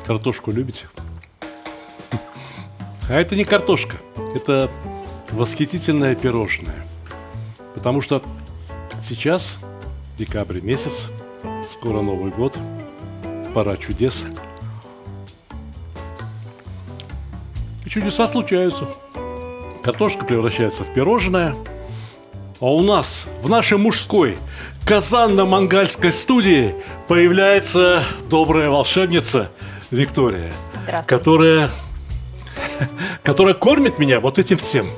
Картошку любите? А это не картошка, это восхитительное пирожное. Потому что сейчас декабрь месяц, скоро Новый год, пора чудес. И чудеса случаются. Картошка превращается в пирожное. А у нас, в нашей мужской казанно-мангальской студии, появляется добрая волшебница Виктория, которая кормит меня вот этим всем.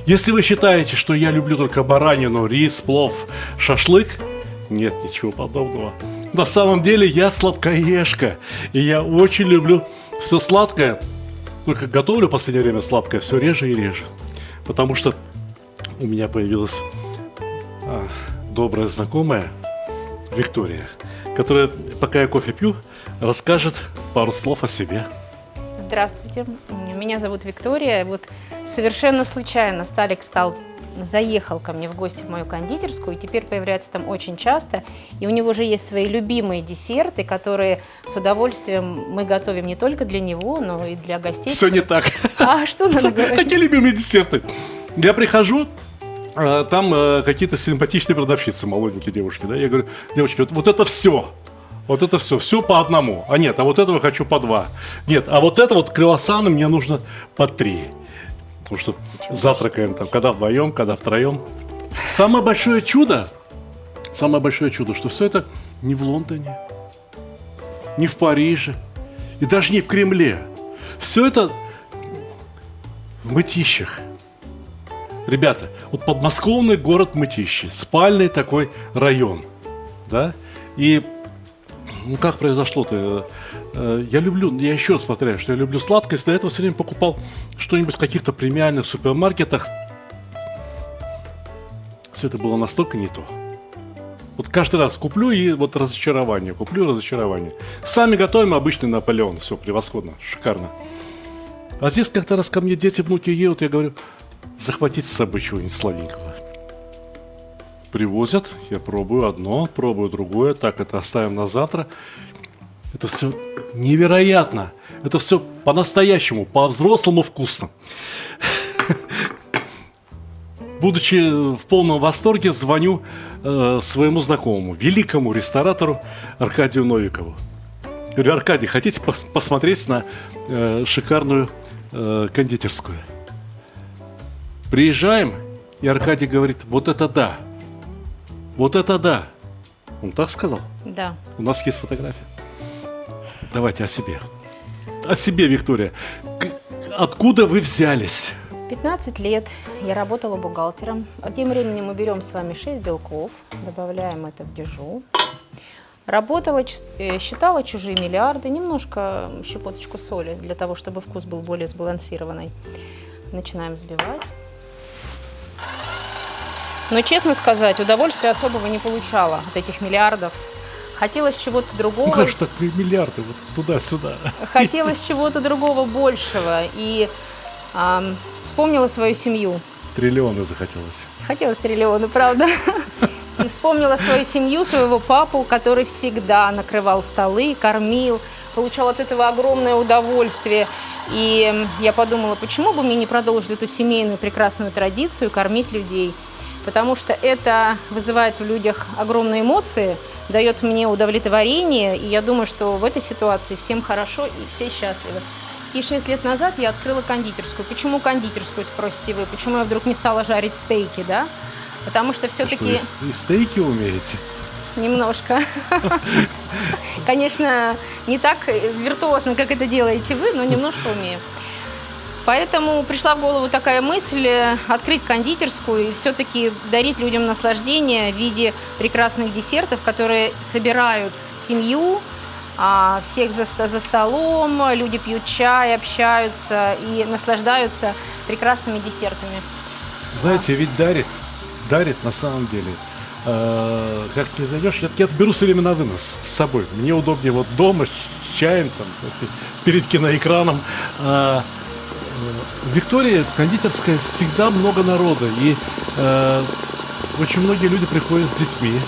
Если вы считаете, что я люблю только баранину, рис, плов, шашлык, нет, ничего подобного. На самом деле я сладкоежка, и я очень люблю все сладкое. Только готовлю в последнее время сладкое все реже и реже. Потому что у меня появилась добрая знакомая Виктория, которая, пока я кофе пью, расскажет пару слов о себе. Здравствуйте, меня зовут Виктория. Вот совершенно случайно Сталик заехал ко мне в гости в мою кондитерскую, и теперь появляется там очень часто. И у него же есть свои любимые десерты, которые с удовольствием мы готовим не только для него, но и для гостей. Все не так. А что надо говорить? Какие любимые десерты? Я прихожу, там какие-то симпатичные продавщицы, молоденькие девушки, да? Я говорю: девочки, вот это все. Вот это все по одному. А нет, а вот этого хочу по 2. Нет, а вот это вот круассаны мне нужно по 3. Потому что завтракаем там, когда вдвоем, когда втроем. Самое большое чудо, что все это не в Лондоне, не в Париже и даже не в Кремле. Все это в Мытищах. Ребята, вот подмосковный город Мытищи, спальный такой район, да, и как произошло-то? Я еще раз повторяю, что я люблю сладкость. До этого все время покупал что-нибудь в каких-то премиальных супермаркетах. Все это было настолько не то. Вот каждый раз куплю и вот разочарование. Сами готовим обычный Наполеон. Все превосходно, шикарно. А здесь как-то раз ко мне дети, внуки едут, я говорю: захватить с собой чего-нибудь сладенького. Привозят, я пробую одно, пробую другое, так, это оставим на завтра. Это все невероятно. Это все по-настоящему, по-взрослому вкусно. Будучи в полном восторге, звоню своему знакомому, великому ресторатору Аркадию Новикову. Говорю: Аркадий, хотите посмотреть на шикарную кондитерскую? Приезжаем, и Аркадий говорит: вот это да. Вот это да! Он так сказал? Да. У нас есть фотография. Давайте о себе. О себе, Виктория. Откуда вы взялись? 15 лет я работала бухгалтером. Тем временем мы берем с вами 6 белков, добавляем это в дижу. Работала, считала чужие миллиарды, немножко щепоточку соли, для того, чтобы вкус был более сбалансированный. Начинаем взбивать. Но, честно сказать, удовольствия особого не получала от этих миллиардов. Хотелось чего-то другого. Ну как же так, миллиарды, вот туда-сюда. Хотелось чего-то другого, большего. И вспомнила свою семью. Триллионы захотелось. Хотелось триллионы, правда. И вспомнила свою семью, своего папу, который всегда накрывал столы, кормил, получал от этого огромное удовольствие. И я подумала, почему бы мне не продолжить эту семейную прекрасную традицию кормить людей. Потому что это вызывает в людях огромные эмоции, дает мне удовлетворение, и я думаю, что в этой ситуации всем хорошо и все счастливы. И 6 лет назад я открыла кондитерскую. Почему кондитерскую, спросите вы? Почему я вдруг не стала жарить стейки, да? Потому что все-таки... Что, и стейки умеете? Немножко. Конечно, не так виртуозно, как это делаете вы, но немножко умею. Поэтому пришла в голову такая мысль открыть кондитерскую и все-таки дарить людям наслаждение в виде прекрасных десертов, которые собирают семью, всех за столом, люди пьют чай, общаются и наслаждаются прекрасными десертами. Знаете, ведь дарит на самом деле как не зайдешь, я беру все время на вынос с собой. Мне удобнее вот дома с чаем, там, перед киноэкраном. В Виктории кондитерская всегда много народа, и очень многие люди приходят с детьми,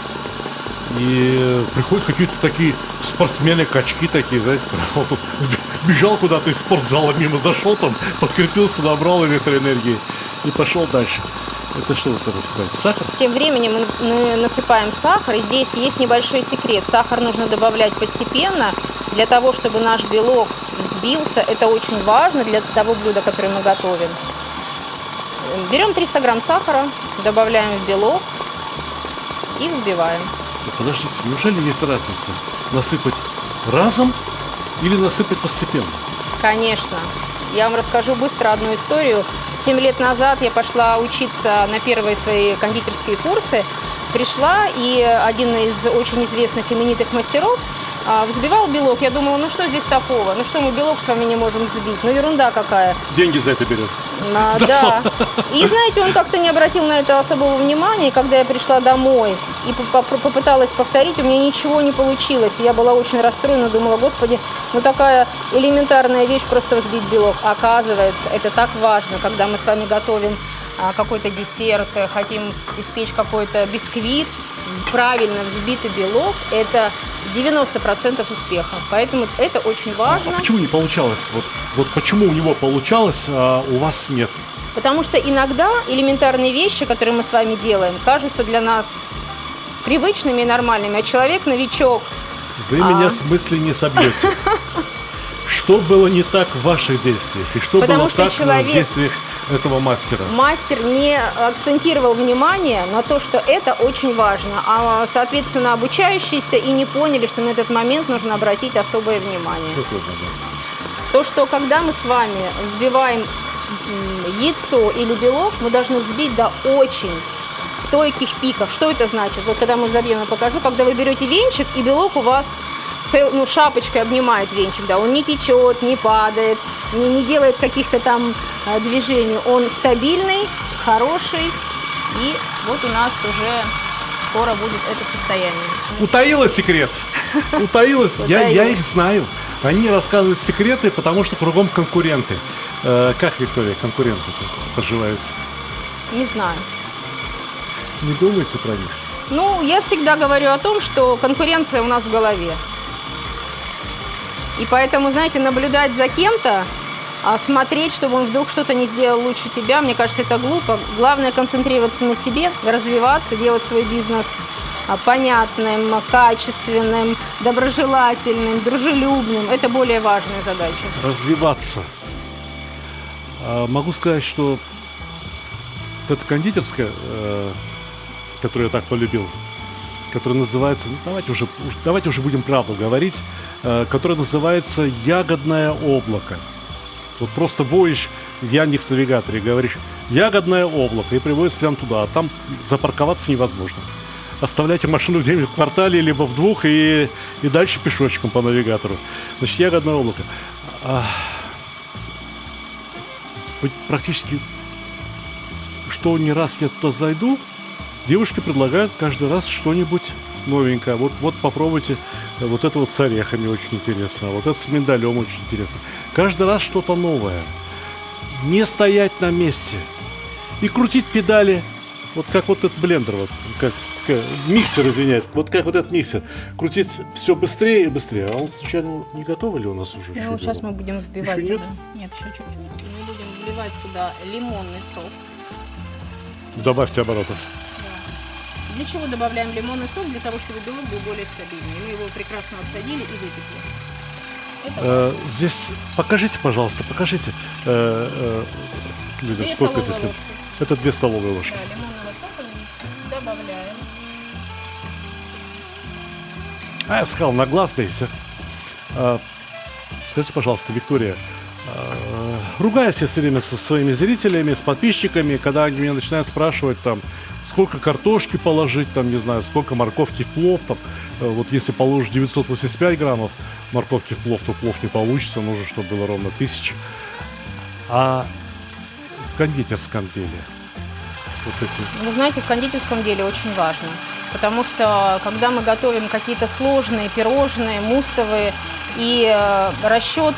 и приходят какие-то такие спортсмены, качки такие, знаете, вот тут бежал куда-то из спортзала мимо, зашел там, подкрепился, набрал электроэнергии и пошел дальше. Это что вы насыпаете? Сахар? Тем временем мы насыпаем сахар, и здесь есть небольшой секрет. Сахар нужно добавлять постепенно, для того, чтобы наш белок взбился. Это очень важно для того блюда, которое мы готовим. Берем 300 грамм сахара, добавляем в белок и взбиваем. Подождите, неужели есть разница насыпать разом или насыпать постепенно? Конечно. Я вам расскажу быстро одну историю. 7 лет назад я пошла учиться на первые свои кондитерские курсы. Пришла, и один из очень известных именитых мастеров взбивал белок. Я думала, ну что здесь такого? Ну что, мы белок с вами не можем взбить? Ну ерунда какая. Деньги за это берет. Да. И знаете, он как-то не обратил на это особого внимания. И когда я пришла домой и попыталась повторить, у меня ничего не получилось. Я была очень расстроена, думала, господи, ну такая элементарная вещь, просто взбить белок. Оказывается, это так важно, когда мы с вами готовим какой-то десерт, хотим испечь какой-то бисквит, правильно взбитый белок – это 90% успеха. Поэтому это очень важно. А почему не получалось? Вот почему у него получалось, а у вас нет? Потому что иногда элементарные вещи, которые мы с вами делаем, кажутся для нас привычными и нормальными, а человек новичок. Вы меня с мысли не собьете. Что было не так в ваших действиях? И что было так в действиях этого мастера? Мастер не акцентировал внимание на то, что это очень важно, а, соответственно, обучающиеся и не поняли, что на этот момент нужно обратить особое внимание. То, что когда мы с вами взбиваем яйцо или белок, мы должны взбить до очень стойких пиков. Что это значит? Вот когда мы взобьем, я покажу, когда вы берете венчик, и белок у вас шапочкой обнимает венчик, да, он не течет, не падает, не делает каких-то там движений. Он стабильный, хороший, и вот у нас уже скоро будет это состояние. Утаила секрет? Утаилась? Я их знаю. Они рассказывают секреты, потому что кругом конкуренты. Как, Виктория, конкуренты поживают? Не знаю. Не думаете про них? Ну, я всегда говорю о том, что конкуренция у нас в голове. И поэтому, знаете, наблюдать за кем-то, смотреть, чтобы он вдруг что-то не сделал лучше тебя, мне кажется, это глупо. Главное концентрироваться на себе, развиваться, делать свой бизнес понятным, качественным, доброжелательным, дружелюбным. Это более важная задача. Развиваться. Могу сказать, что вот эта кондитерская, которую я так полюбил, которая называется, давайте уже будем правду говорить, которая называется «Ягодное облако». Вот просто вводишь в Яндекс.Навигаторе, говоришь «Ягодное облако» и приводишь прямо туда, а там запарковаться невозможно. Оставляйте машину где-нибудь в квартале, либо в двух, и дальше пешочком по навигатору. Значит, «Ягодное облако». Практически, что не раз я туда зайду, девушки предлагают каждый раз что-нибудь новенькое. Вот попробуйте, вот это вот с орехами очень интересно, вот это с миндалем очень интересно. Каждый раз что-то новое. Не стоять на месте. И крутить педали, вот как вот этот блендер, вот как миксер, извиняюсь, вот как вот этот миксер. Крутить все быстрее и быстрее. А он случайно не готов или у нас уже? Ну, сейчас мы будем вбивать еще туда. Нет, еще чуть-чуть. Мы будем вливать туда лимонный сок. Добавьте оборотов. Для чего добавляем лимонный сок? Для того, чтобы белок был более стабильный. Мы его прекрасно отсадили и выпекли. Здесь покажите, пожалуйста, людям, сколько здесь лет. Это 2 столовые ложки. Да, лимонного сока добавляем. Я сказал на глаз, да и все. Скажите, пожалуйста, Виктория, ругаюсь я все время со своими зрителями, с подписчиками, когда они меня начинают спрашивать, там, сколько картошки положить, там, не знаю, сколько морковки в плов, там, вот если положишь 985 граммов морковки в плов, то плов не получится, нужно, чтобы было ровно 1000. А в кондитерском деле вот эти... Вы знаете, в кондитерском деле очень важно. потому что когда мы готовим какие-то сложные пирожные, муссовые, и расчет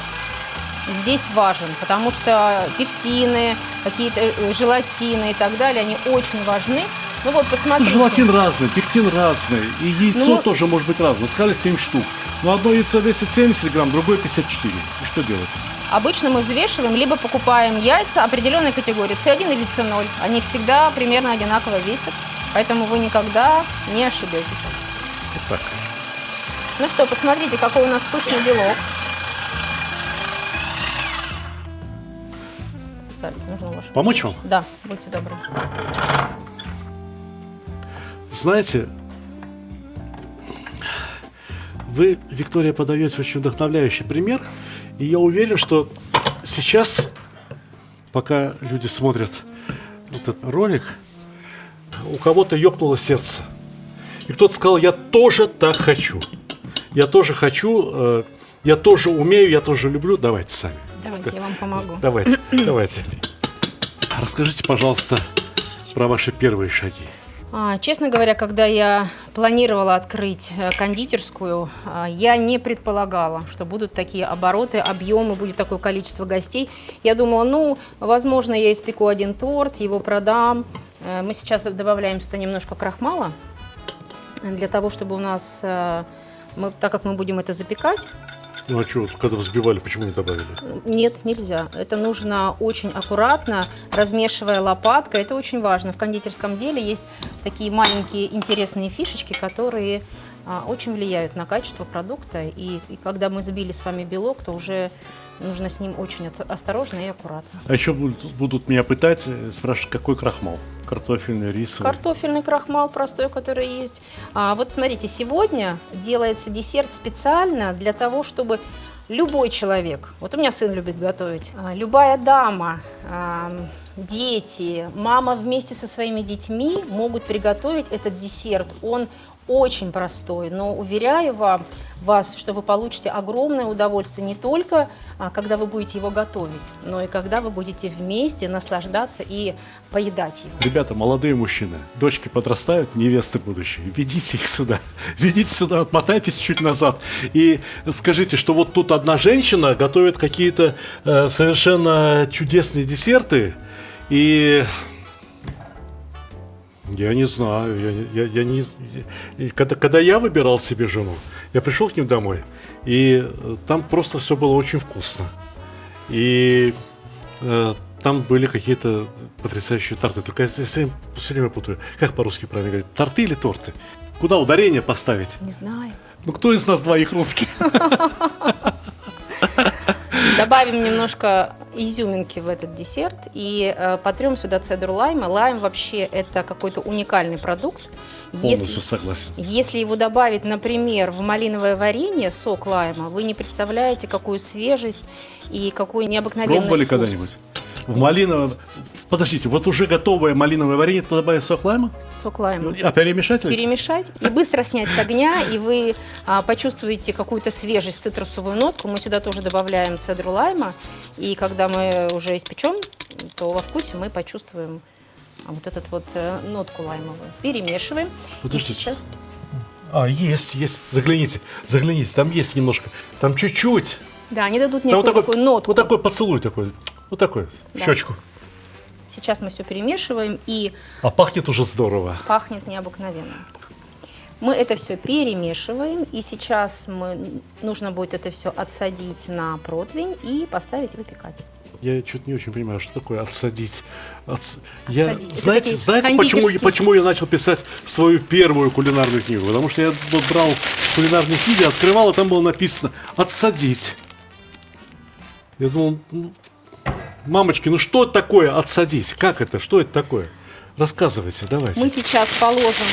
здесь важен, потому что пектины, какие-то желатины и так далее, они очень важны. Ну вот, посмотрите. Желатин разный, пектин разный, и яйцо тоже может быть разное. Сказали 7 штук. Но одно яйцо весит 70 грамм, другое 54. И что делать? Обычно мы взвешиваем, либо покупаем яйца определенной категории, С1 или С0. Они всегда примерно одинаково весят, поэтому вы никогда не ошибетесь. Так. Ну что, посмотрите, какой у нас пышный белок. Нужно ваше... Помочь вам? Да, будьте добры. Знаете, вы, Виктория, подаете очень вдохновляющий пример, и я уверен, что сейчас, пока люди смотрят этот ролик, у кого-то ёкнуло сердце. И кто-то сказал: я тоже так хочу. Я тоже хочу, я тоже умею, я тоже люблю. Давайте сами. Давайте, я вам помогу. Давайте. Расскажите, пожалуйста, про ваши первые шаги. Честно говоря, когда я планировала открыть кондитерскую, я не предполагала, что будут такие обороты, объемы, будет такое количество гостей. Я думала, возможно, я испеку один торт, его продам. Мы сейчас добавляем сюда немножко крахмала, для того, чтобы у нас, так как мы будем это запекать. Ну а что, когда взбивали, почему не добавили? Нет, нельзя. Это нужно очень аккуратно, размешивая лопаткой. Это очень важно. В кондитерском деле есть такие маленькие интересные фишечки, которые очень влияют на качество продукта. И когда мы сбили с вами белок, то уже нужно с ним очень осторожно и аккуратно. А еще будут меня пытать, спрашивать, какой крахмал? Картофельный, рисовый? Картофельный крахмал простой, который есть. Вот смотрите, сегодня делается десерт специально для того, чтобы любой человек, вот у меня сын любит готовить, любая дама, дети, мама вместе со своими детьми могут приготовить этот десерт. Он очень простой, но уверяю вас, что вы получите огромное удовольствие не только, когда вы будете его готовить, но и когда вы будете вместе наслаждаться и поедать его. Ребята, молодые мужчины, дочки подрастают, невесты будущие, ведите их сюда, отмотайте чуть назад и скажите, что вот тут одна женщина готовит какие-то совершенно чудесные десерты, и... Я не знаю, когда я выбирал себе жену, я пришел к ним домой, и там просто все было очень вкусно. И там были какие-то потрясающие торты. Только я все время путаю. Как по-русски правильно говорить? Торты или торты? Куда ударение поставить? Не знаю. Ну кто из нас двоих русский? Добавим немножко изюминки в этот десерт и потрем сюда цедру лайма. Лайм вообще это какой-то уникальный продукт. Полностью согласен. Если его добавить, например, в малиновое варенье, сок лайма, вы не представляете, какую свежесть и какой необыкновенный Пробовали вкус. когда-нибудь? В малиновое... Подождите, вот уже готовое малиновое варенье, туда добавить сок лайма? Сок лайма. А перемешать? Перемешать и быстро снять с огня, и вы почувствуете какую-то свежесть, цитрусовую нотку. Мы сюда тоже добавляем цедру лайма, и когда мы уже испечем, то во вкусе мы почувствуем вот эту вот нотку лаймовую. Перемешиваем. Подождите. И сейчас... Есть. Загляните, там есть немножко. Там чуть-чуть. Да, они дадут Там некую такую нотку. Вот такой поцелуй такой. Вот такой, в Да. щечку. Сейчас мы все перемешиваем, и А пахнет уже здорово. пахнет необыкновенно. Мы это все перемешиваем, и сейчас нужно будет это все отсадить на противень и поставить выпекать. Я что-то не очень понимаю, что такое отсадить. Отсадить. Это Знаете такие почему я начал писать свою первую кулинарную книгу? Потому что я вот брал кулинарные книги, открывал, и там было написано «отсадить». Я думал, мамочки, ну что это такое отсадить? Как это? Что это такое? Рассказывайте, давайте. Мы сейчас положим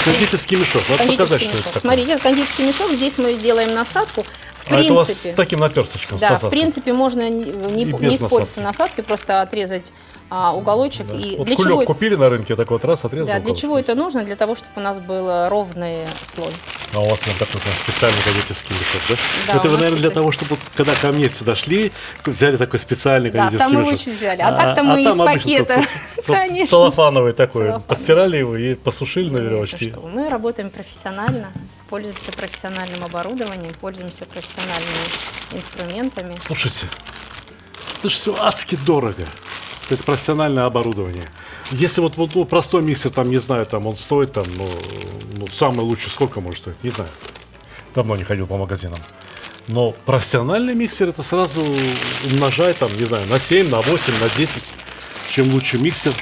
Кондитерский мешок. Надо показать, Кондитерский что это мешок. такое. Смотрите, это кондитерский мешок. Здесь мы делаем насадку. В А это у вас с принципе, таким наперсточком, с да, в насадкой. принципе, можно не без использовать насадки, просто отрезать уголочек. Да. И Вот для кулек чего, купили на рынке, так вот раз отрезал. да, для уголок. чего это нужно? Для того, чтобы у нас был ровный слой. А у вас прям такой прям специальный кондитерский мешок, да? Да, Это у вы, нас наверное, для того, чтобы вот, когда ко мне сюда шли, взяли такой специальный Да, кондитерский самый мешок. лучший взяли. А так-то мы из там обычно пакета. тот Конечно. целлофановый такой. Целлофановый. Постирали его и посушили на Это веревочке. что? Мы работаем профессионально, пользуемся профессиональным оборудованием, пользуемся профессиональными инструментами. Слушайте, это же все адски дорого. Это профессиональное оборудование. Если вот простой миксер, там, не знаю, там он стоит, там, ну, самый лучший сколько может стоить, не знаю. Давно не ходил по магазинам. Но профессиональный миксер это сразу умножай, там, не знаю, на 7, на 8, на 10. Чем лучше миксер,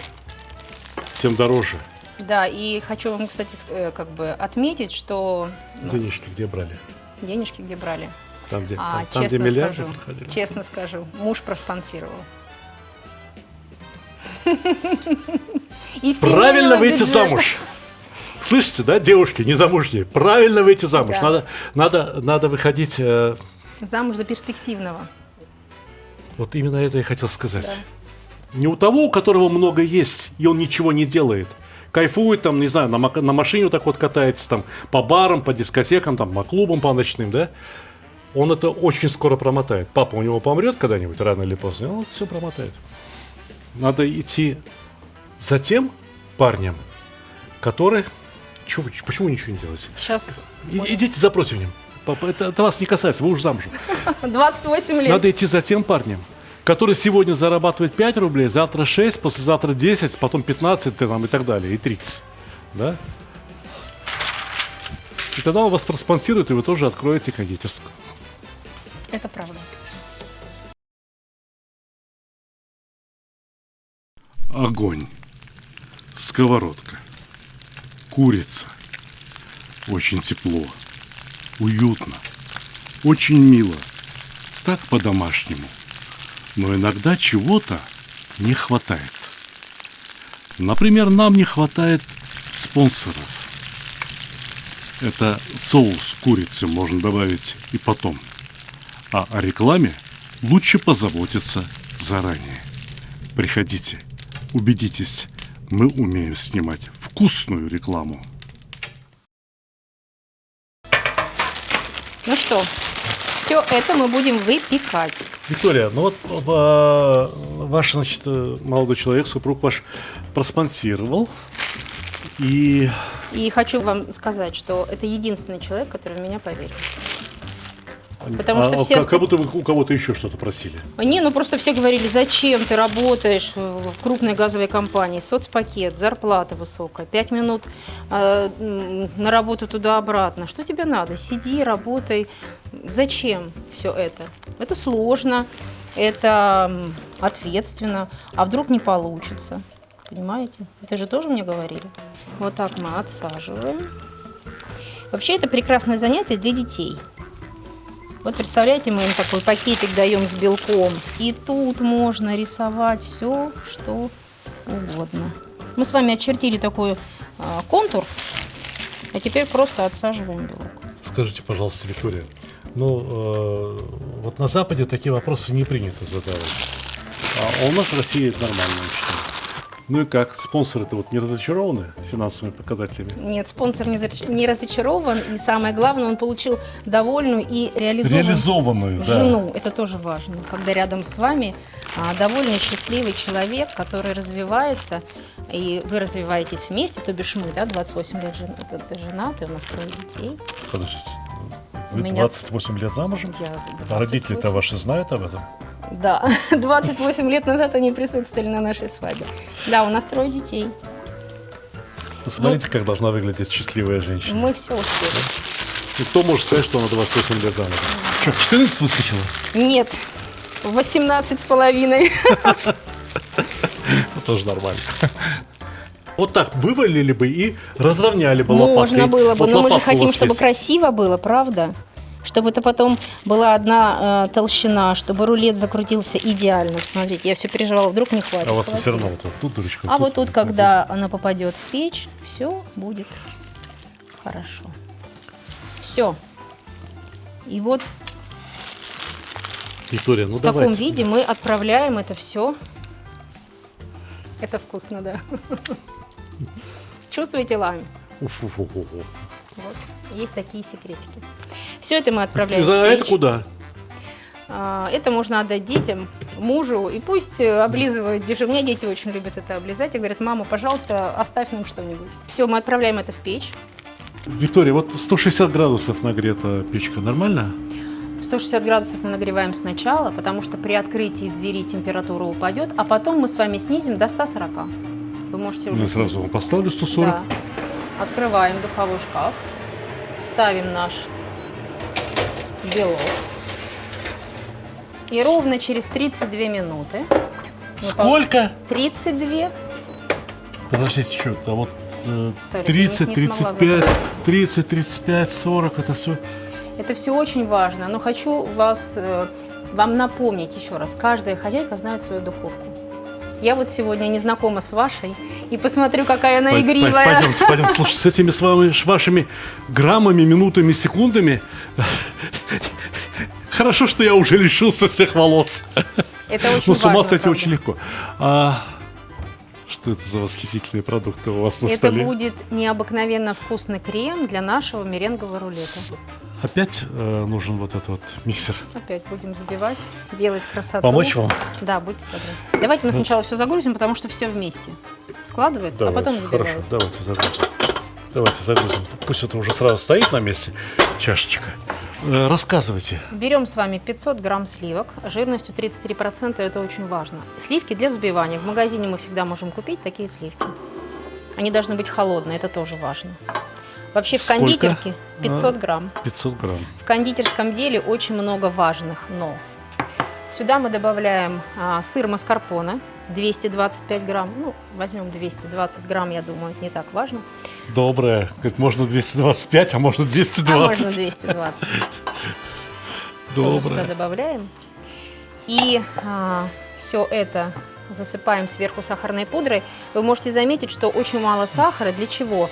тем дороже. Да, и хочу вам, кстати, как бы отметить, что Денежки где брали? денежки где брали. Там, где, там, где честно миллиарды скажу, приходили. честно скажу, муж проспонсировал. Из Правильно семейного выйти бюджета. замуж. Слышите, да, девушки незамужние? Правильно выйти замуж. Да. Надо выходить. Замуж за перспективного. Вот именно это я хотел сказать. Не у того, у которого много есть, и он ничего не делает. Кайфует там, не знаю, на машине вот так вот катается там по барам, по дискотекам, там, по клубам, по ночным, да? Он это очень скоро промотает. Папа у него помрет когда-нибудь, рано или поздно, и он это все промотает. Надо идти за тем парнем, который... Почему вы ничего не делаете? Сейчас Идите за противнем. Папа, это вас не касается, вы уже замужем. 28 лет. Надо идти за тем парнем, который сегодня зарабатывает 5 рублей, завтра 6, послезавтра 10, потом 15 там, и так далее, и 30. Да? И тогда он вас проспонсирует, и вы тоже откроете кондитерскую. Это правда. Огонь, сковородка, курица. Очень тепло, уютно, очень мило, так по-домашнему. Но иногда чего-то не хватает. Например, нам не хватает спонсоров. Это соус курицы можно добавить и потом. А о рекламе лучше позаботиться заранее. Приходите, убедитесь, мы умеем снимать вкусную рекламу. Ну что, все это мы будем выпекать. Виктория, ну вот ваш, значит, молодой человек, супруг ваш проспонсировал. И И хочу вам сказать, что это единственный человек, который в меня поверил. Потому что все как будто вы у кого-то еще что-то просили. Не, ну просто все говорили, зачем ты работаешь в крупной газовой компании, соцпакет, зарплата высокая, 5 минут на работу туда-обратно. Что тебе надо? Сиди, работай. Зачем все это? Это сложно, это ответственно. А вдруг не получится? Понимаете? Это же тоже мне говорили. Вот так мы отсаживаем. Вообще это прекрасное занятие для детей. Вот представляете, мы им такой пакетик даем с белком, и тут можно рисовать все, что угодно. Мы с вами очертили такой контур, а теперь просто отсаживаем белок. Скажите, пожалуйста, Виктория, ну вот на Западе такие вопросы не принято задавать. А у нас в России это нормально, я считаю. Ну и как, спонсоры-то вот не разочарованы финансовыми показателями? Нет, спонсор не разочарован, и самое главное, он получил довольную и Реализованную, да. жену. Это тоже важно, когда рядом с вами довольный, счастливый человек, который развивается, и вы развиваетесь вместе, то бишь мы, да, 28 лет женаты, у нас 3 детей. Подождите, вы У меня 28 лет замужем? Я А родители-то ваши знают об этом? Да, 28 лет назад они присутствовали на нашей свадьбе. Да, у нас 3 детей. Посмотрите, как должна выглядеть счастливая женщина. Мы все успели. И кто может сказать, что она 28 лет замужем? Что, в 14 выскочила? Нет, 18 с половиной. Это тоже нормально. Вот так вывалили бы и разровняли бы лопаткой. Можно было бы, Вот но мы же лопатка у хотим, вас чтобы есть. красиво было, правда? Чтобы это потом была одна толщина, чтобы рулет закрутился идеально. Посмотрите, я все переживала, вдруг не хватит. А у вас Хватит. все равно вот тут дырочка. А вот тут, когда она попадет в печь, все будет хорошо. Все. И вот Виктория, ну в таком давайте. виде мы отправляем это все. Это вкусно, да. Чувствуете лань? Уф-уф-уф-уф. Вот. Есть такие секретики. Все это мы отправляем в Это печь. куда? Это можно отдать детям, мужу, и пусть облизывают дешевле. У меня дети очень любят это облизать и говорят: мама, пожалуйста, оставь нам что-нибудь. Все, мы отправляем это в печь. Виктория, вот 160 градусов нагрета печка, нормально? 160 градусов мы нагреваем сначала, потому что при открытии двери температура упадет, а потом мы с вами снизим до 140. Вы можете уже... Я сразу вам поставлю 140. Да. Открываем духовой шкаф, ставим наш белок. И ровно через 32 минуты... Сколько? 32. Подождите, что-то, а вот История, 30, не смогла 35, 30, 35, 40, это все. Это все очень важно, но хочу вам напомнить еще раз. Каждая хозяйка знает свою духовку. Я вот сегодня не знакома с вашей, и посмотрю, какая она игривая. Пойдемте, слушайте, с этими вашими граммами, минутами, секундами. Хорошо, что я уже лишился всех волос. Это очень Ну, с ума важно, сойти правда. очень легко. Что это за восхитительные продукты у вас на Это столе? будет необыкновенно вкусный крем для нашего меренгового рулета. Опять нужен вот этот вот миксер. Опять будем взбивать, делать красоту. Помочь вам? Да, будьте добры. Давайте мы сначала все загрузим, потому что все вместе складывается, а потом Хорошо, взбивается. давайте загрузим. Давайте загрузим. Пусть это уже сразу стоит на месте, чашечка. Рассказывайте. Берем с вами 500 грамм сливок, жирностью 33%, это очень важно. Сливки для взбивания. В магазине мы всегда можем купить такие сливки. Они должны быть холодные, это тоже важно. Вообще в Сколько? кондитерке 500 грамм. 500 грамм. В кондитерском деле очень много важных «но». Сюда мы добавляем сыр маскарпоне, 225 грамм. Ну, возьмем 220 грамм, я думаю, это не так важно. Доброе. Говорит, можно 225, а можно 220. А можно 220. Тоже сюда Доброе. добавляем. И все это засыпаем сверху сахарной пудрой. Вы можете заметить, что очень мало сахара. Для чего?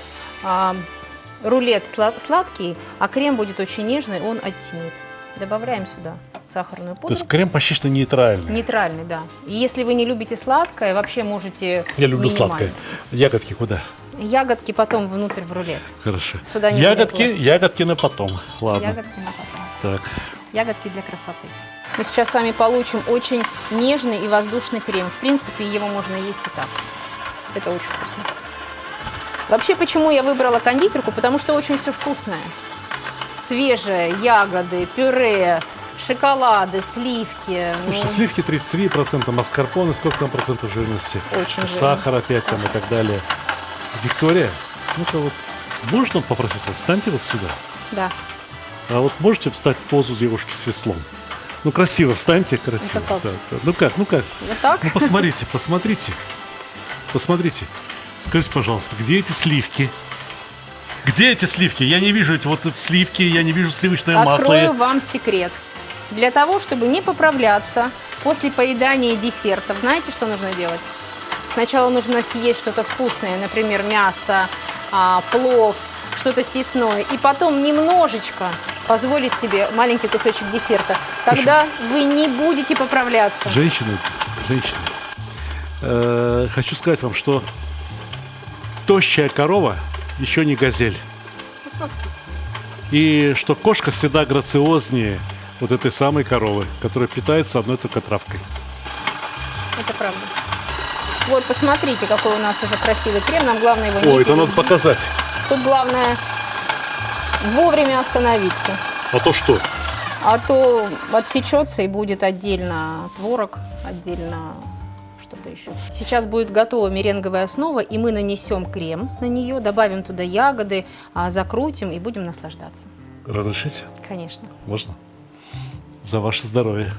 Рулет сладкий, а крем будет очень нежный, он оттенит. Добавляем сюда сахарную То пудру. есть крем почти что нейтральный. Нейтральный, да. И если вы не любите сладкое, вообще можете Я люблю минимально. сладкое. Ягодки куда? Ягодки потом внутрь в рулет. Хорошо. Сюда не Ягодки, будем класть. ягодки на потом. Ладно. Ягодки на потом. Так. Ягодки для красоты. Мы сейчас с вами получим очень нежный и воздушный крем. В принципе, его можно есть и так. Это очень вкусно. Вообще, почему я выбрала кондитерку? Потому что очень все вкусное. Свежие ягоды, пюре, шоколады, сливки. Слушайте, сливки 33%, маскарпоне, сколько там процентов жирности? Очень жирно. Сахар опять там и так далее. Виктория, ну-ка вот, можно попросить вас, встаньте вот сюда. Да. А вот можете встать в позу девушки с веслом? Ну, красиво встаньте, красиво. Это как? Да, да. Ну как? Вот так? Ну, посмотрите. Посмотрите. Скажите, пожалуйста, где эти сливки? Где эти сливки? Я не вижу эти сливки, я не вижу сливочное масло. Открою вам секрет. Для того, чтобы не поправляться после поедания десертов, знаете, что нужно делать? Сначала нужно съесть что-то вкусное, например, мясо, плов, что-то съестное, и потом немножечко позволить себе маленький кусочек десерта. Тогда вы не будете поправляться. Женщины, хочу сказать вам, что тощая корова еще не газель. И что кошка всегда грациознее вот этой самой коровы, которая питается одной только травкой. Это правда. Вот, посмотрите, какой у нас уже красивый крем. Нам главное его не Ой, это надо перебить. показать. Тут главное вовремя остановиться. А то что? А то отсечется и будет отдельно творог, отдельно что-то еще. Сейчас будет готова меренговая основа, и мы нанесем крем на нее, добавим туда ягоды, закрутим и будем наслаждаться. Разрешите? Конечно. Можно? За ваше здоровье.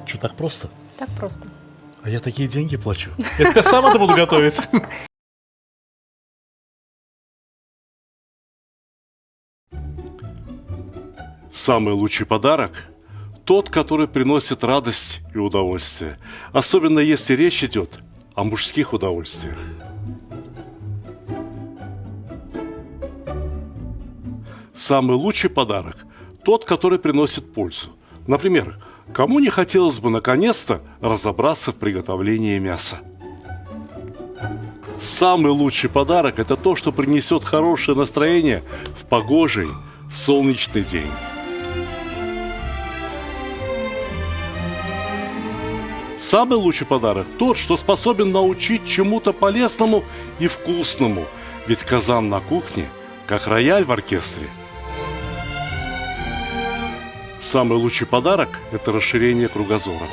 Что, так просто? Так просто. А я такие деньги плачу. Я теперь сам это буду готовить. Самый лучший подарок – тот, который приносит радость и удовольствие. Особенно если речь идет о мужских удовольствиях. Самый лучший подарок – тот, который приносит пользу. Например, кому не хотелось бы наконец-то разобраться в приготовлении мяса? Самый лучший подарок – это то, что принесет хорошее настроение в погожий, солнечный день. Самый лучший подарок – тот, что способен научить чему-то полезному и вкусному, ведь казан на кухне, как рояль в оркестре. Самый лучший подарок – это расширение кругозора.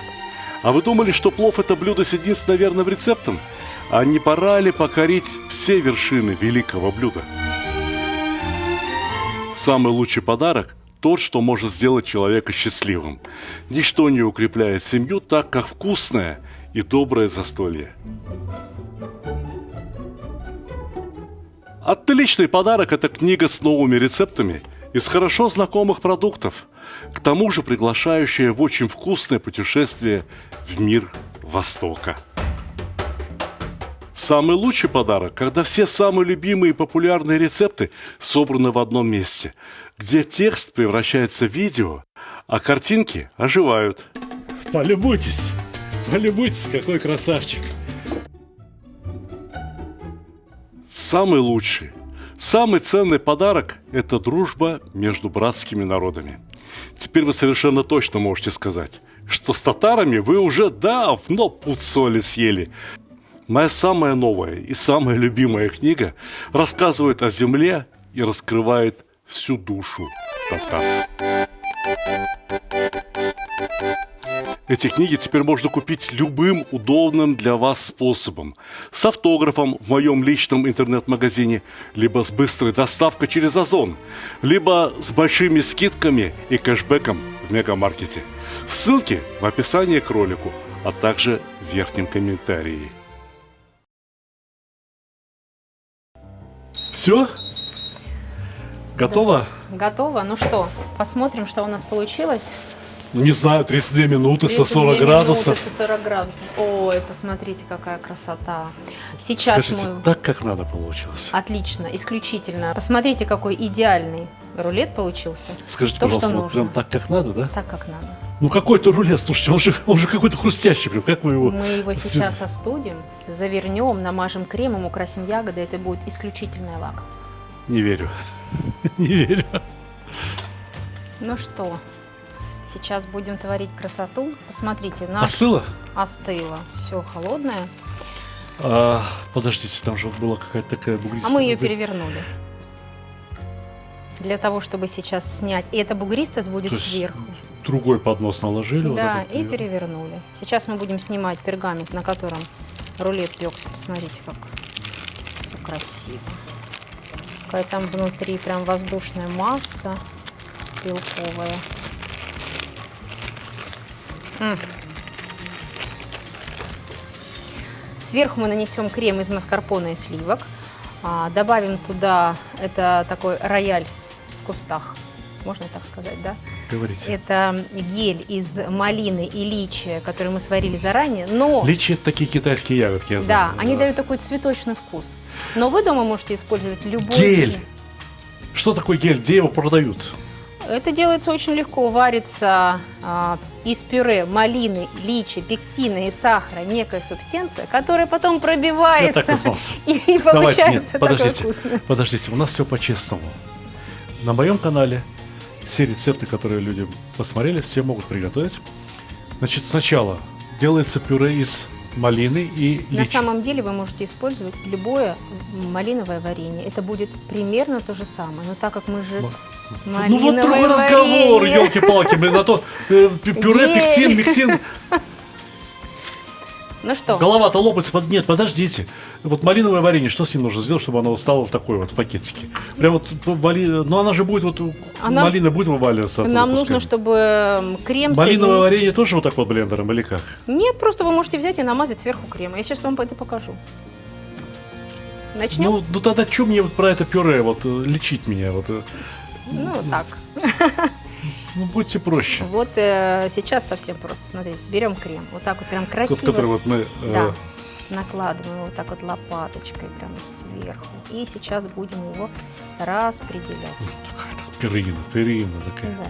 А вы думали, что плов – это блюдо с единственным верным рецептом? А не пора ли покорить все вершины великого блюда? Самый лучший подарок – тот, что может сделать человека счастливым. Ничто не укрепляет семью так, как вкусное и доброе застолье. Отличный подарок – это книга с новыми рецептами из хорошо знакомых продуктов, к тому же приглашающая в очень вкусное путешествие в мир Востока. Самый лучший подарок, когда все самые любимые и популярные рецепты собраны в одном месте, где текст превращается в видео, а картинки оживают. Полюбуйтесь, какой красавчик. Самый лучший, самый ценный подарок – это дружба между братскими народами. Теперь вы совершенно точно можете сказать, что с татарами вы уже давно пуд соли съели. Моя самая новая и самая любимая книга рассказывает о земле и раскрывает всю душу татар. Эти книги теперь можно купить любым удобным для вас способом. С автографом в моем личном интернет-магазине, либо с быстрой доставкой через Озон, либо с большими скидками и кэшбэком в мегамаркете. Ссылки в описании к ролику, а также в верхнем комментарии. Все? Готово? Готово. Ну что, посмотрим, что у нас получилось. Не знаю, 32 минуты со 32 40 градусов. минуты, 40 градусов. Ой, посмотрите, какая красота. Сейчас Скажите, мы... так как надо получилось? Отлично, исключительно. Посмотрите, какой идеальный рулет получился. Скажите, То, пожалуйста, что вот нужно. прям так как надо, да? Так, как надо. Ну какой-то рулет, слушайте, он же какой-то хрустящий, прям, как вы его... Мы его сейчас остудим, завернем, намажем кремом, украсим ягоды. Это будет исключительное лакомство. Не верю. Не верю. Ну что, сейчас будем творить красоту. Посмотрите, наш Остыло? остыло. Все холодное. Подождите, там же была какая-то такая бугристая... А мы ее перевернули. Для того, чтобы сейчас снять. И эта бугристость будет То есть сверху. Другой поднос наложили. вот Да, так вот, и перевернули. Сейчас мы будем снимать пергамент, на котором рулет пекся. Посмотрите, как все красиво. Какая там внутри прям воздушная масса белковая. Сверху мы нанесем крем из маскарпоне и сливок. Добавим туда, это такой рояль в кустах, можно так сказать, да? Говорите. Это гель из малины и личи, который мы сварили заранее, но... Личи – это такие китайские ягодки, я Да, знаю. они дают такой цветочный вкус. Но вы дома можете использовать любой... Гель! Что такое гель? Где его продают? Это делается очень легко. Варится из пюре малины, личи, пектина и сахара некая субстанция, которая потом пробивается. Я так и знался. И Давайте, получается нет, такое вкусное. подождите, у нас все по-честному. На моем канале все рецепты, которые люди посмотрели, все могут приготовить. Значит, сначала делается пюре из малины и На личи. самом деле вы можете использовать любое малиновое варенье. Это будет примерно то же самое. Но так как мы же Ну вот другой разговор, елки-палки, блин, а то пюре, Гель. пектин, миксин. Ну что, Голова-то лопается. Нет, подождите. Вот малиновое варенье, что с ним нужно сделать, чтобы оно стало в такой вот в пакетике? Прям вот, ну она же будет, вот малина будет вываливаться. оттуда нам кусками. нужно, чтобы крем Малиновое соединить- варенье тоже вот так вот блендером или как? Нет, просто вы можете взять и намазать сверху крем. Я сейчас вам это покажу. Начнем? Ну тогда что мне вот про это пюре вот лечить меня? Вот, Ну, так. ну будьте проще. Вот сейчас совсем просто. Смотрите, берем крем. Вот так вот прям Тот, красиво. который вот мы Да. накладываем вот так вот лопаточкой прямо сверху. И сейчас будем его распределять. Перина такая. Да,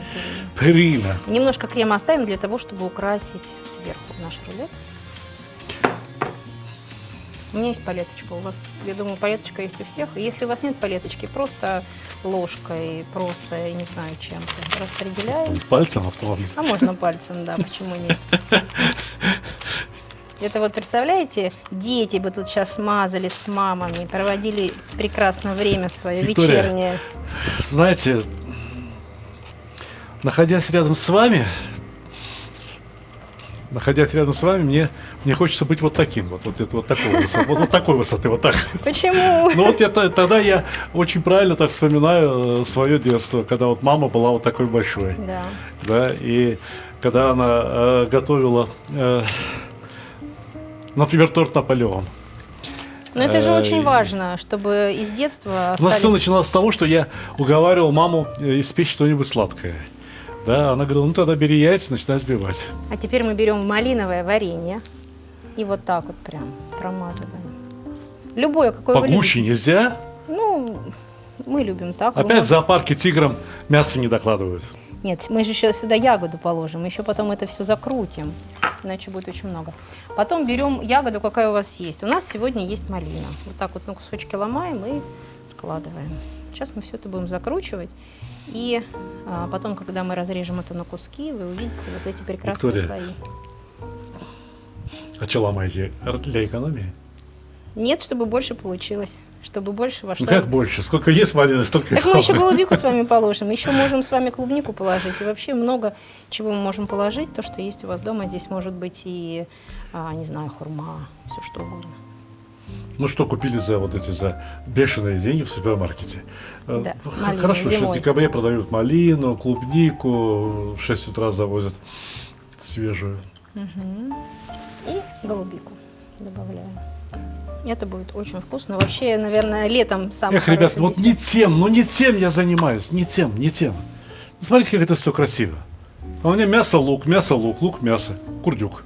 Перина. немножко крема оставим для того, чтобы украсить сверху наш рулет. У меня есть палеточка, у вас, я думаю, палеточка есть у всех. И если у вас нет палеточки, просто ложкой, просто, я не знаю, чем-то распределяем. Пальцем автомобиль. А можно пальцем, да, почему нет? Это вот, представляете, дети бы тут сейчас мазали с мамами, проводили прекрасно время свое, Виктория, вечернее. Знаете, находясь рядом с вами, мне хочется быть вот таким, вот такой высоты, вот такой высоты, вот так. Почему? Ну вот тогда я очень правильно так вспоминаю свое детство, когда вот мама была вот такой большой, Да. да, и когда она готовила, например, торт Наполеон. Но это же очень важно, чтобы из детства У нас остались... все начиналось с того, что я уговаривал маму испечь что-нибудь сладкое. Да, она говорила, ну тогда бери яйца, начинай взбивать. А теперь мы берем малиновое варенье и вот так вот прям промазываем. Любое, какое вы Погуще любите. нельзя. Ну, мы любим так. Вы Опять в можете- зоопарке тиграм мясо не докладывают. Нет, мы же еще сюда ягоду положим, еще потом это все закрутим, иначе будет очень много. Потом берем ягоду, какая у вас есть. У нас сегодня есть малина. Вот так вот на кусочки ломаем и складываем. Сейчас мы все это будем закручивать. И потом, когда мы разрежем это на куски, вы увидите вот эти прекрасные Виктория. слои. А что ломаете? Для экономии? Нет, чтобы больше получилось, чтобы больше вошло. Ну как больше? Сколько есть малины, столько и Так мы еще ломаем. голубику с вами положим, еще можем с вами клубнику положить. И вообще много чего мы можем положить. То, что есть у вас дома, здесь может быть и, не знаю, хурма, все что угодно. Ну что купили за бешеные деньги в супермаркете? Да, малину Хорошо, сейчас в зимой. декабре продают малину, клубнику, в 6 утра завозят свежую. И голубику добавляем. Это будет очень вкусно. Вообще, наверное, летом самый Эх, ребят, хороший вот десерт. не тем я занимаюсь, не тем. Смотрите, как это все красиво. А у меня мясо, лук, лук, мясо, курдюк.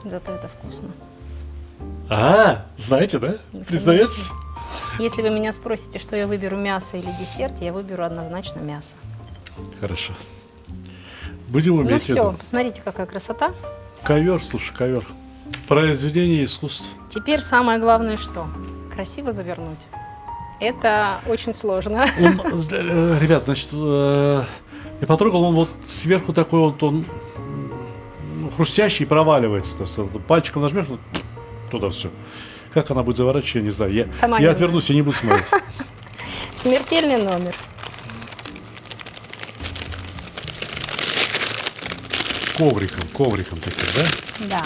Зато это вкусно. Знаете, да? конечно. Признаетесь? Если вы меня спросите, что я выберу, мясо или десерт, я выберу однозначно мясо. Хорошо. Будем Ну уметь все, это. посмотрите, какая красота. Ковер, слушай, ковер. Произведение искусства. Теперь самое главное, что? Красиво завернуть. Это очень сложно. Ребят, значит, я потрогал, он вот сверху такой вот, он хрустящий и проваливается. То есть, пальчиком нажмешь, вот, туда все. Как она будет заворачивать, я не знаю. Сама Я не отвернусь, я не буду смотреть. Смертельный номер. Ковриком таким, да? Да.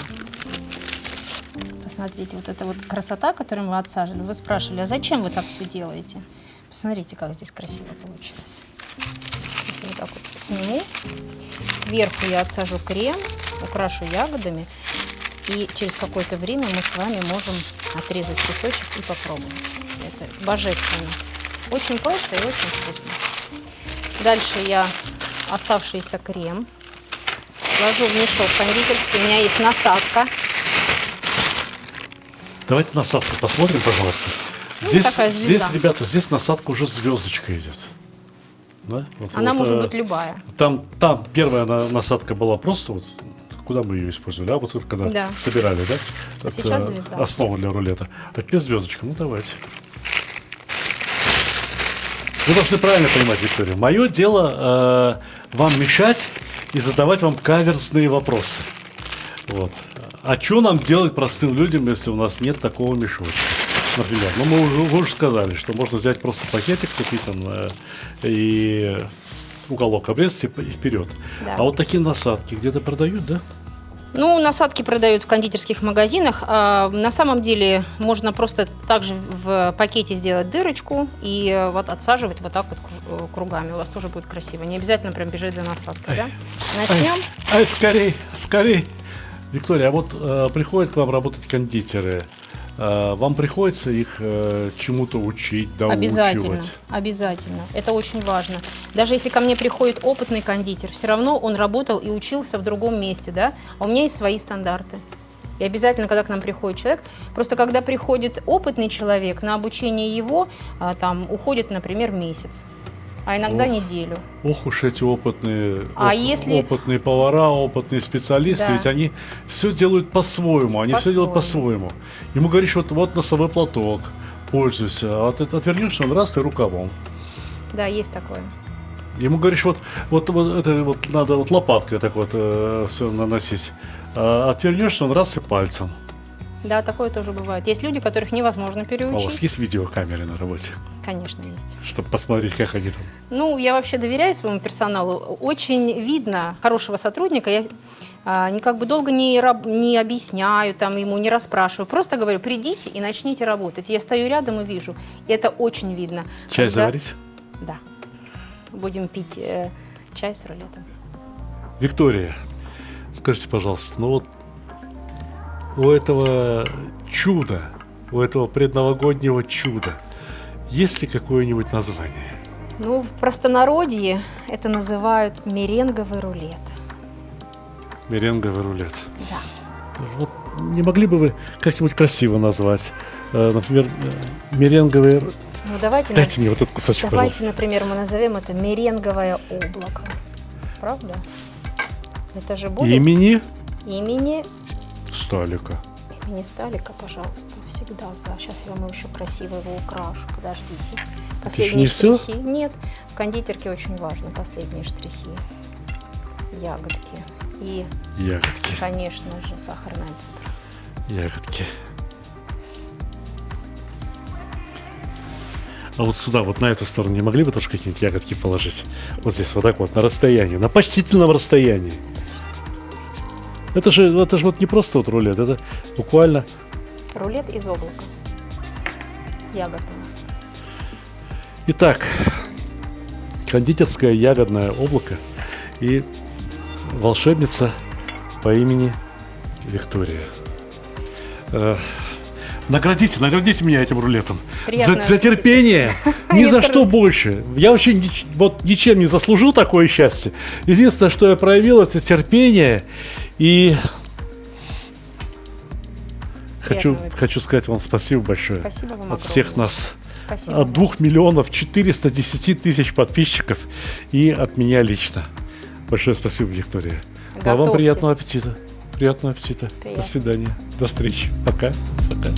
Посмотрите, вот эта вот красота, которую мы отсаживали. Вы спрашивали, а зачем вы так все делаете? Посмотрите, как здесь красиво получилось. Сейчас я вот так вот сниму. Сверху я отсажу крем, украшу ягодами. И через какое-то время мы с вами можем отрезать кусочек и попробовать. Это божественно. Очень просто и очень вкусно. Дальше я оставшийся крем ложу в мешок кондитерский. У меня есть насадка. Давайте насадку посмотрим, пожалуйста. Ну, Здесь, такая звезда. ребята, здесь насадка уже звездочка идет. Да? Вот, Она вот, может быть любая. Там первая насадка была просто вот, куда мы ее использовали, да? Вот когда Да. собирали, да? А сейчас звезда. Основа для рулета. А теперь звездочка. Ну давайте. Вы должны правильно понимать, Виктория. Мое дело вам мешать и задавать вам каверзные вопросы. Вот. А что нам делать простым людям, если у нас нет такого мешочка? Например, ну вы уже сказали, что можно взять просто пакетик, купить там и уголок обрезать и вперед. Да. А вот такие насадки где-то продают, да? Ну, насадки продают в кондитерских магазинах. А на самом деле можно просто также в пакете сделать дырочку и вот отсаживать вот так вот кругами. У вас тоже будет красиво. Не обязательно прям бежать за насадкой, да? Начнем. Скорей. Виктория, а вот приходят к вам работать кондитеры. Вам приходится их чему-то учить, Обязательно, доучивать? обязательно. Это очень важно. Даже если ко мне приходит опытный кондитер, все равно он работал и учился в другом месте, да? А у меня есть свои стандарты. И обязательно, когда к нам приходит человек, просто когда приходит опытный человек, на обучение его там уходит, например, месяц, а иногда Ох. неделю. Ох уж эти опытные, А если- опытные повара, опытные специалисты, Да. ведь они все делают по-своему, они все делают по-своему. Ему говоришь, вот носовой платок, пользуйся, а ты отвернешься, он раз и рукавом. Да, есть такое. Ему говоришь, вот это вот надо вот лопаткой так вот все наносить, а отвернешься, он раз и пальцем. Да, такое тоже бывает. Есть люди, которых невозможно А у вас переучить. есть видеокамеры на работе, Конечно, есть. чтобы посмотреть, как они там? Ну, я вообще доверяю своему персоналу. Очень видно хорошего сотрудника. Я как бы долго не объясняю, там, ему не расспрашиваю. Просто говорю, придите и начните работать. Я стою рядом и вижу. И это очень видно. Чай Когда- заварить? Да. Будем пить чай с рулетом. Виктория, скажите, пожалуйста, ну вот у этого чуда, у этого предновогоднего чуда, есть ли какое-нибудь название? Ну, в простонародье это называют меренговый рулет. Меренговый рулет. Да. Вот не могли бы вы как-нибудь красиво назвать? Например, меренговый... Ну, давайте, Дайте мне вот этот кусочек, давайте, пожалуйста. например, мы назовем это меренговое облако. Правда? Это же будет Имени имени Сталика. Сталика, пожалуйста, всегда за. Сейчас я вам еще красиво его украшу. Подождите. еще Последние не всё? штрихи. Нет, в кондитерке очень важно последние штрихи. Ягодки. И, Ягодки. конечно же, сахарная пудра. Ягодки. А вот сюда, вот на эту сторону, не могли бы тоже какие-нибудь ягодки положить? Вот здесь, вот так вот, на расстоянии, на почтительном расстоянии. Это же вот не просто вот рулет, это буквально... Рулет из облака. Я готова. Итак, кондитерское ягодное облако и волшебница по имени Виктория. Наградите меня этим рулетом. Приятно. За терпение. Ни за Нет, что больше. Я вообще вот ничем не заслужил такое счастье. Единственное, что я проявил, это терпение. И хочу сказать вам спасибо большое. Спасибо вам От всех огромное. нас. Спасибо. От 2 миллионов 410 тысяч подписчиков и от меня лично. Большое спасибо, Виктория. А вам Готовьте. приятного аппетита. Приятного аппетита. Приятно. До свидания. До встречи. Пока. Пока.